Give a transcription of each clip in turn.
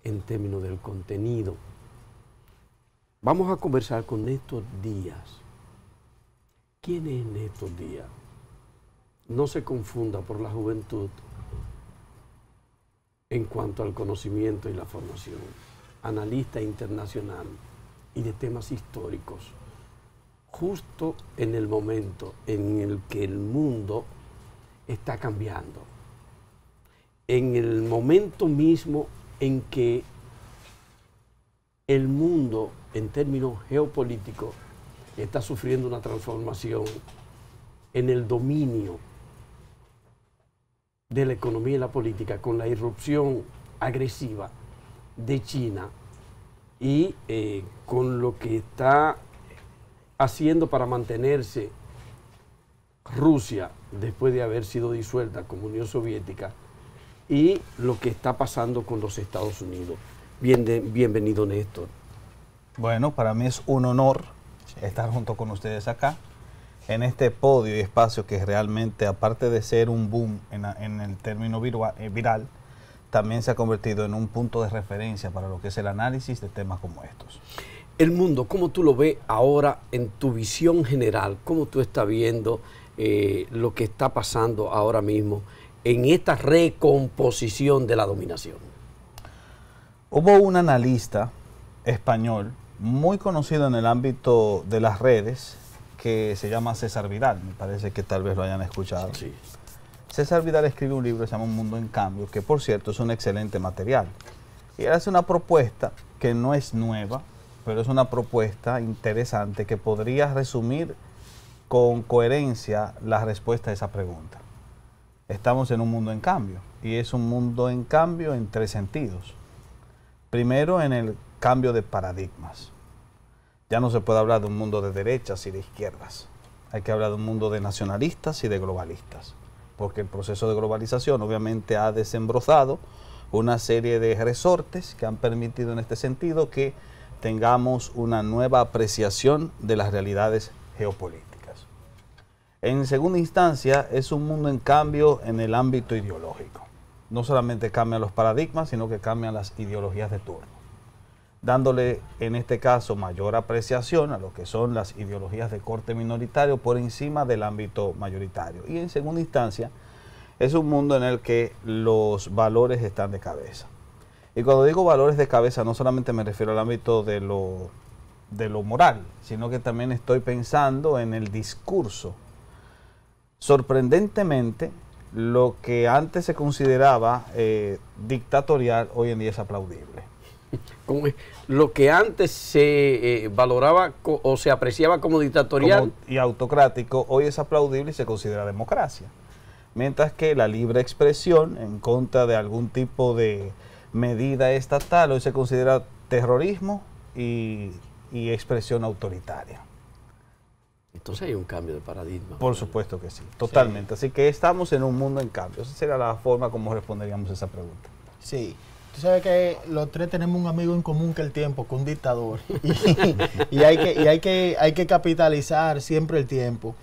en términos del contenido. Vamos a conversar con Néstor Díaz. ¿Quién es Néstor Díaz? No se confunda por la juventud en cuanto al conocimiento y la formación. Analista internacional y de temas históricos, justo en el momento en el que el mundo está cambiando, en el momento mismo en que el mundo, en términos geopolíticos, está sufriendo una transformación en el dominio de la economía y la política, con la irrupción agresiva de China y con lo que está haciendo para mantenerse Rusia después de haber sido disuelta como Unión Soviética, y lo que está pasando con los Estados Unidos. Bienvenido, Néstor. Bueno, para mí es un honor estar junto con ustedes acá, en este podio y espacio que realmente, aparte de ser un boom en el término viral, también se ha convertido en un punto de referencia para lo que es el análisis de temas como estos. El mundo, ¿cómo tú lo ves ahora en tu visión general? ¿Cómo tú estás viendo lo que está pasando ahora mismo en esta recomposición de la dominación? Hubo un analista español muy conocido en el ámbito de las redes que se llama César Vidal, me parece que tal vez lo hayan escuchado. Sí. César Vidal escribe un libro que se llama Un Mundo en Cambio, que por cierto es un excelente material. Y él hace una propuesta que no es nueva, pero es una propuesta interesante que podría resumir con coherencia la respuesta a esa pregunta. Estamos en un mundo en cambio, y es un mundo en cambio en tres sentidos. Primero, en el cambio de paradigmas. Ya no se puede hablar de un mundo de derechas y de izquierdas. Hay que hablar de un mundo de nacionalistas y de globalistas, porque el proceso de globalización obviamente ha desembrozado una serie de resortes que han permitido en este sentido que tengamos una nueva apreciación de las realidades geopolíticas. En segunda instancia, es un mundo en cambio en el ámbito ideológico. No solamente cambian los paradigmas, sino que cambian las ideologías de turno, dándole en este caso mayor apreciación a lo que son las ideologías de corte minoritario por encima del ámbito mayoritario. Y en segunda instancia, es un mundo en el que los valores están de cabeza. Y cuando digo valores de cabeza, no solamente me refiero al ámbito de lo moral, sino que también estoy pensando en el discurso. Sorprendentemente, lo que antes se consideraba dictatorial, hoy en día es aplaudible. Lo que antes se valoraba o se apreciaba como dictatorial y autocrático, hoy es aplaudible y se considera democracia. Mientras que la libre expresión en contra de algún tipo de medida estatal hoy se considera terrorismo y expresión autoritaria. Entonces hay un cambio de paradigma. Por supuesto que sí, totalmente. Sí. Así que estamos en un mundo en cambio. Esa sería la forma como responderíamos a esa pregunta. Sí. Tú sabes que los tres tenemos un amigo en común, que el tiempo, que un dictador. y hay que capitalizar siempre el tiempo.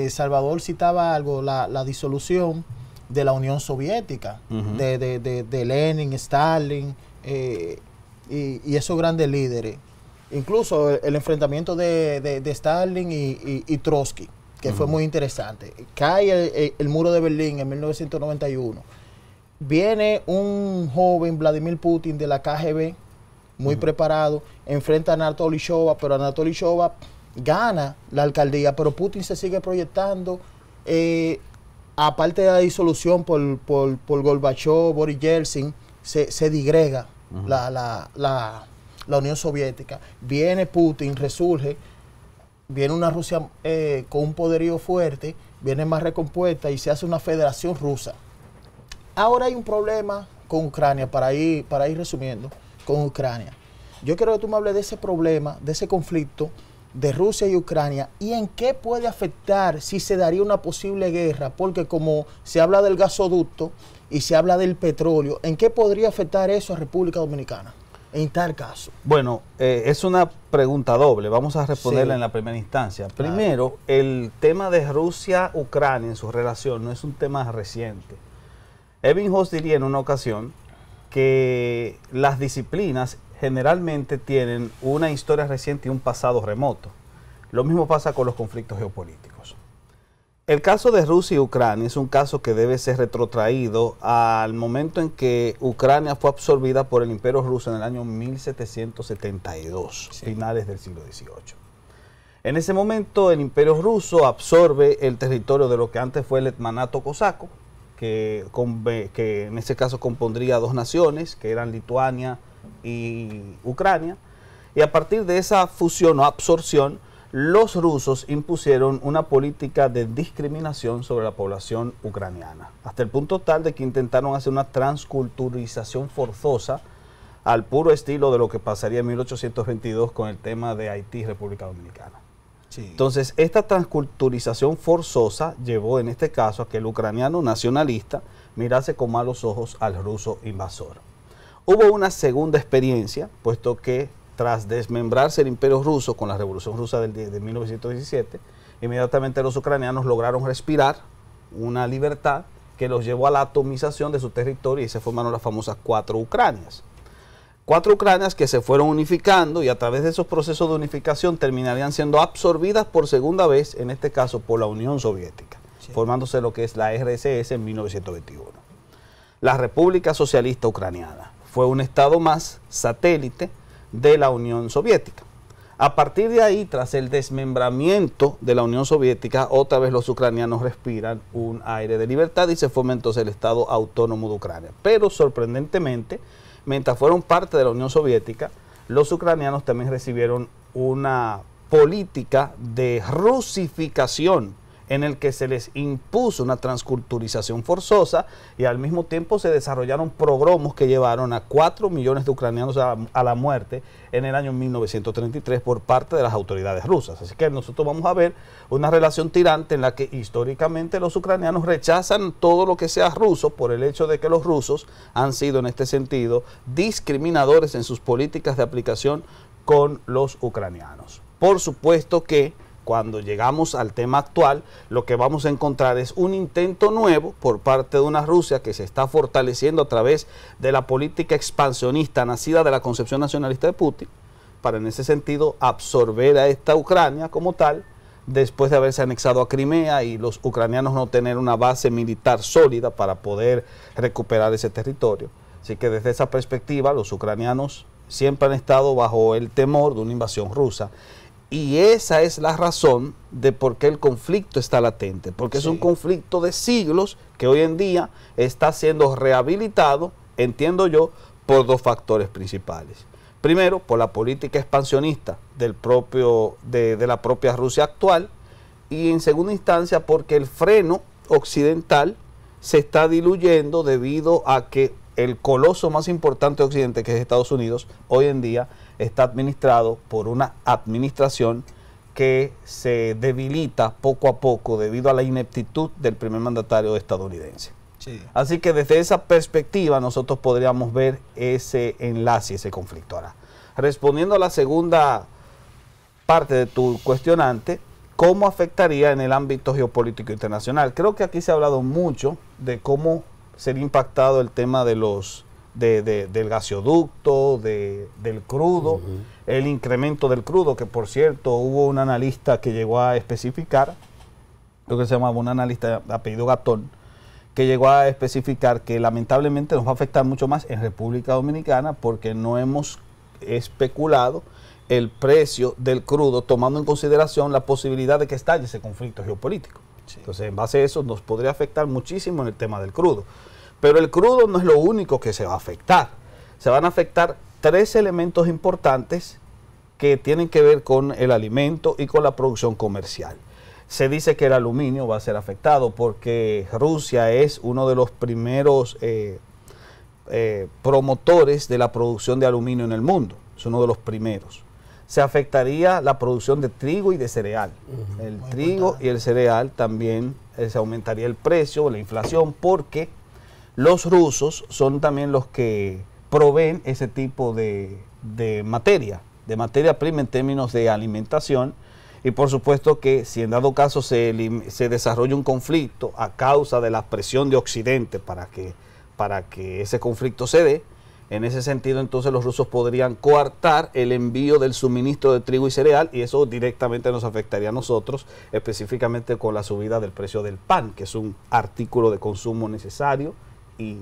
Salvador citaba algo, la disolución de la Unión Soviética, de Lenin, Stalin y esos grandes líderes. Incluso el enfrentamiento de Stalin y Trotsky, que fue muy interesante. Cae el muro de Berlín en 1991. Viene un joven, Vladimir Putin, de la KGB, muy preparado, enfrenta a Anatoly Shoa, pero Anatoly Shoa gana la alcaldía, pero Putin se sigue proyectando, aparte de la disolución por Gorbachev, Boris Yeltsin, se digrega la Unión Soviética. Viene Putin, resurge, viene una Rusia con un poderío fuerte, viene más recompuesta y se hace una federación rusa. Ahora hay un problema con Ucrania, para ir resumiendo, con Ucrania. Yo quiero que tú me hables de ese problema, de ese conflicto de Rusia y Ucrania, y en qué puede afectar, si se daría una posible guerra, porque como se habla del gasoducto y se habla del petróleo, ¿en qué podría afectar eso a República Dominicana en tal caso? Bueno, es una pregunta doble, vamos a responderla en la primera instancia. Claro. Primero, el tema de Rusia-Ucrania en su relación no es un tema reciente. Ebbinghaus diría en una ocasión que las disciplinas generalmente tienen una historia reciente y un pasado remoto. Lo mismo pasa con los conflictos geopolíticos. El caso de Rusia y Ucrania es un caso que debe ser retrotraído al momento en que Ucrania fue absorbida por el Imperio Ruso en el año 1772, finales del siglo XVIII. En ese momento el Imperio Ruso absorbe el territorio de lo que antes fue el Hetmanato cosaco, que en ese caso compondría dos naciones, que eran Lituania y Ucrania, y a partir de esa fusión o absorción, los rusos impusieron una política de discriminación sobre la población ucraniana, hasta el punto tal de que intentaron hacer una transculturización forzosa al puro estilo de lo que pasaría en 1822 con el tema de Haití y República Dominicana. Sí. Entonces, esta transculturización forzosa llevó en este caso a que el ucraniano nacionalista mirase con malos ojos al ruso invasor. Hubo una segunda experiencia, puesto que tras desmembrarse el Imperio Ruso con la Revolución Rusa de 1917, inmediatamente los ucranianos lograron respirar una libertad que los llevó a la atomización de su territorio y se formaron las famosas 4 Ucranias. 4 Ucranias que se fueron unificando y a través de esos procesos de unificación terminarían siendo absorbidas por segunda vez, en este caso por la Unión Soviética, formándose lo que es la RSS en 1921. La República Socialista Ucraniana fue un estado más satélite de la Unión Soviética. A partir de ahí, tras el desmembramiento de la Unión Soviética, otra vez los ucranianos respiran un aire de libertad y se forma entonces el Estado Autónomo de Ucrania. Pero sorprendentemente, mientras fueron parte de la Unión Soviética, los ucranianos también recibieron una política de rusificación en el que se les impuso una transculturización forzosa y al mismo tiempo se desarrollaron pogromos que llevaron a 4 millones de ucranianos a la muerte en el año 1933 por parte de las autoridades rusas. Así que nosotros vamos a ver una relación tirante en la que históricamente los ucranianos rechazan todo lo que sea ruso por el hecho de que los rusos han sido en este sentido discriminadores en sus políticas de aplicación con los ucranianos. Por supuesto que cuando llegamos al tema actual, lo que vamos a encontrar es un intento nuevo por parte de una Rusia que se está fortaleciendo a través de la política expansionista nacida de la concepción nacionalista de Putin, para en ese sentido absorber a esta Ucrania como tal, después de haberse anexado a Crimea y los ucranianos no tener una base militar sólida para poder recuperar ese territorio. Así que desde esa perspectiva, los ucranianos siempre han estado bajo el temor de una invasión rusa. Y esa es la razón de por qué el conflicto está latente, porque es un conflicto de siglos que hoy en día está siendo rehabilitado, entiendo yo, por 2 factores principales. Primero, por la política expansionista de la propia Rusia actual, y en segunda instancia porque el freno occidental se está diluyendo debido a que el coloso más importante de Occidente, que es Estados Unidos, hoy en día está administrado por una administración que se debilita poco a poco debido a la ineptitud del primer mandatario estadounidense. Sí. Así que desde esa perspectiva nosotros podríamos ver ese enlace, ese conflicto. Ahora, respondiendo a la segunda parte de tu cuestionante, ¿cómo afectaría en el ámbito geopolítico internacional? Creo que aquí se ha hablado mucho de cómo sería impactado el tema de del gasoducto, del crudo, el incremento del crudo, que por cierto hubo un analista que llegó a especificar, lo que se llamaba un analista de apellido Gatón, que llegó a especificar que lamentablemente nos va a afectar mucho más en República Dominicana porque no hemos especulado el precio del crudo, tomando en consideración la posibilidad de que estalle ese conflicto geopolítico. Sí. Entonces, en base a eso, nos podría afectar muchísimo en el tema del crudo. Pero el crudo no es lo único que se va a afectar. Se van a afectar 3 elementos importantes que tienen que ver con el alimento y con la producción comercial. Se dice que el aluminio va a ser afectado porque Rusia es uno de los primeros promotores de la producción de aluminio en el mundo. Es uno de los primeros. Se afectaría la producción de trigo y de cereal. El trigo y el cereal también se aumentaría el precio, la inflación, porque los rusos son también los que proveen ese tipo de materia prima en términos de alimentación. Y por supuesto que si en dado caso se desarrolla un conflicto a causa de la presión de Occidente para que ese conflicto se dé, En ese sentido, entonces, los rusos podrían coartar el envío del suministro de trigo y cereal, y eso directamente nos afectaría a nosotros, específicamente con la subida del precio del pan, que es un artículo de consumo necesario y,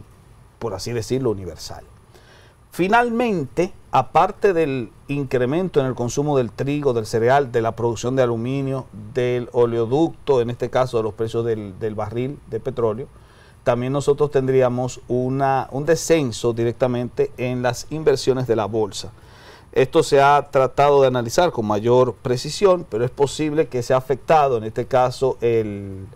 por así decirlo, universal. Finalmente, aparte del incremento en el consumo del trigo, del cereal, de la producción de aluminio, del oleoducto, en este caso de los precios del barril de petróleo, también nosotros tendríamos un descenso directamente en las inversiones de la bolsa. Esto se ha tratado de analizar con mayor precisión, pero es posible que sea afectado, en este caso, el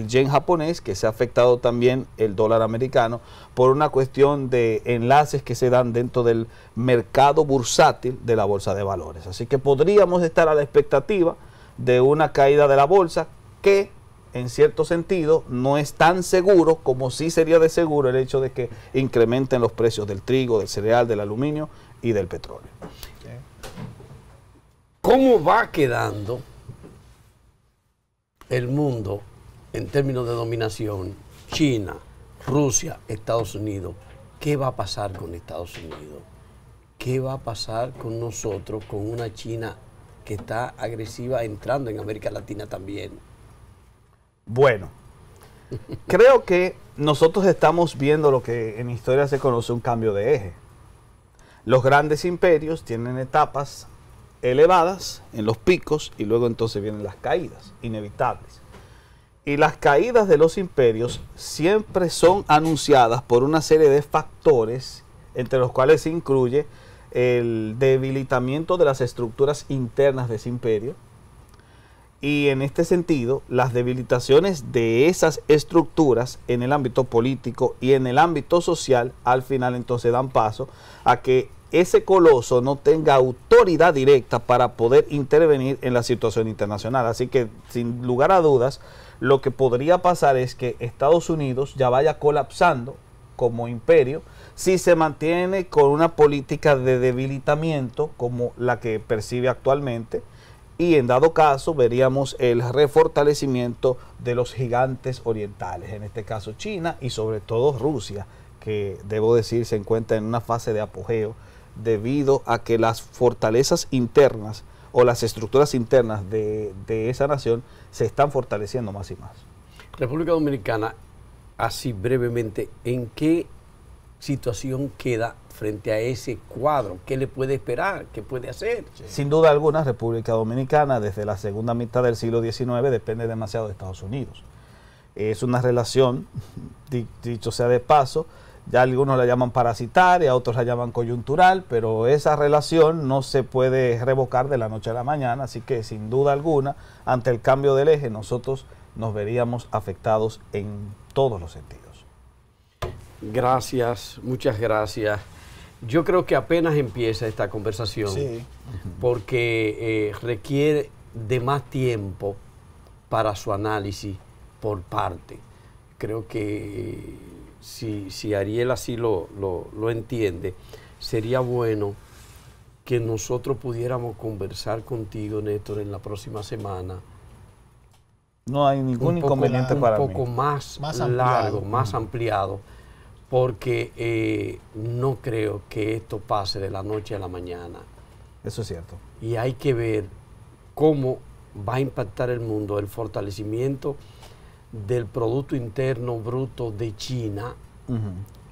yen japonés, que se ha afectado también el dólar americano, por una cuestión de enlaces que se dan dentro del mercado bursátil de la bolsa de valores. Así que podríamos estar a la expectativa de una caída de la bolsa que, en cierto sentido, no es tan seguro como sí sería de seguro el hecho de que incrementen los precios del trigo, del cereal, del aluminio y del petróleo. ¿Cómo va quedando el mundo en términos de dominación? China, Rusia, Estados Unidos. ¿Qué va a pasar con Estados Unidos? ¿Qué va a pasar con nosotros, con una China que está agresiva entrando en América Latina también? Bueno, creo que nosotros estamos viendo lo que en historia se conoce un cambio de eje. Los grandes imperios tienen etapas elevadas en los picos y luego entonces vienen las caídas inevitables. Y las caídas de los imperios siempre son anunciadas por una serie de factores, entre los cuales se incluye el debilitamiento de las estructuras internas de ese imperio. Y en este sentido, las debilitaciones de esas estructuras en el ámbito político y en el ámbito social, al final entonces dan paso a que ese coloso no tenga autoridad directa para poder intervenir en la situación internacional. Así que, sin lugar a dudas, lo que podría pasar es que Estados Unidos ya vaya colapsando como imperio si se mantiene con una política de debilitamiento como la que percibe actualmente, y en dado caso veríamos el refortalecimiento de los gigantes orientales, en este caso China y sobre todo Rusia, que debo decir se encuentra en una fase de apogeo debido a que las fortalezas internas o las estructuras internas de esa nación se están fortaleciendo más y más. República Dominicana, así brevemente, ¿en qué situación queda frente a ese cuadro? ¿Qué le puede esperar? ¿Qué puede hacer? Sin duda alguna, República Dominicana desde la segunda mitad del siglo XIX depende demasiado de Estados Unidos. Es una relación, dicho sea de paso, ya algunos la llaman parasitaria, otros la llaman coyuntural, pero esa relación no se puede revocar de la noche a la mañana, así que sin duda alguna, ante el cambio del eje, nosotros nos veríamos afectados en todos los sentidos. Gracias, muchas gracias. Yo creo que apenas empieza esta conversación, sí, porque requiere de más tiempo para su análisis por parte. Creo que si Ariel así lo entiende, sería bueno que nosotros pudiéramos conversar contigo, Néstor, en la próxima semana. No hay ningún inconveniente para mí. Un poco más largo, más ampliado, porque no creo que esto pase de la noche a la mañana. Eso es cierto. Y hay que ver cómo va a impactar el mundo el fortalecimiento del Producto Interno Bruto de China,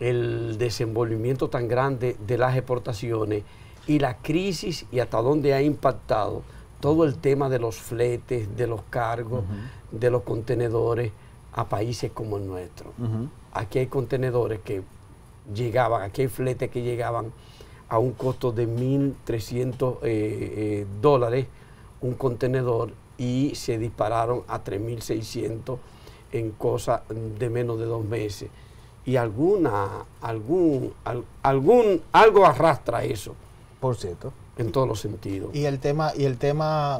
el desenvolvimiento tan grande de las exportaciones y la crisis y hasta dónde ha impactado todo el tema de los fletes, de los cargos, de los contenedores a países como el nuestro. Aquí hay contenedores que llegaban, aquí hay fletes que llegaban a un costo de $1.300 un contenedor y se dispararon a 3.600 en cosa de menos de 2 meses. Y algo arrastra eso. Por cierto. En todos los sentidos. Y el tema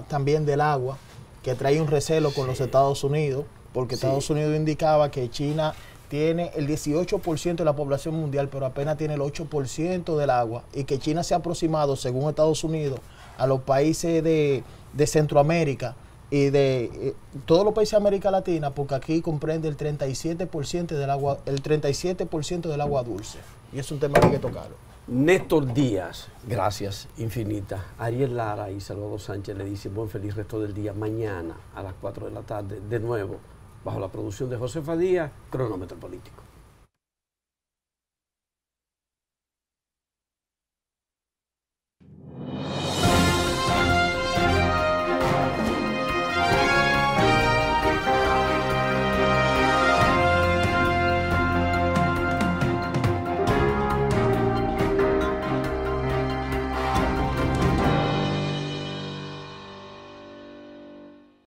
también del agua, que trae un recelo con los Estados Unidos, porque Estados Unidos indicaba que China tiene el 18% de la población mundial, pero apenas tiene el 8% del agua, y que China se ha aproximado, según Estados Unidos, a los países de Centroamérica y de todos los países de América Latina, porque aquí comprende el 37% del agua, el 37% del agua dulce. Y es un tema que hay que tocarlo. Néstor Díaz, gracias infinitas. Ariel Lara y Salvador Sánchez le dicen buen feliz resto del día. Mañana a las 4 de la tarde, de nuevo, bajo la producción de Josefa Díaz, Cronómetro Político.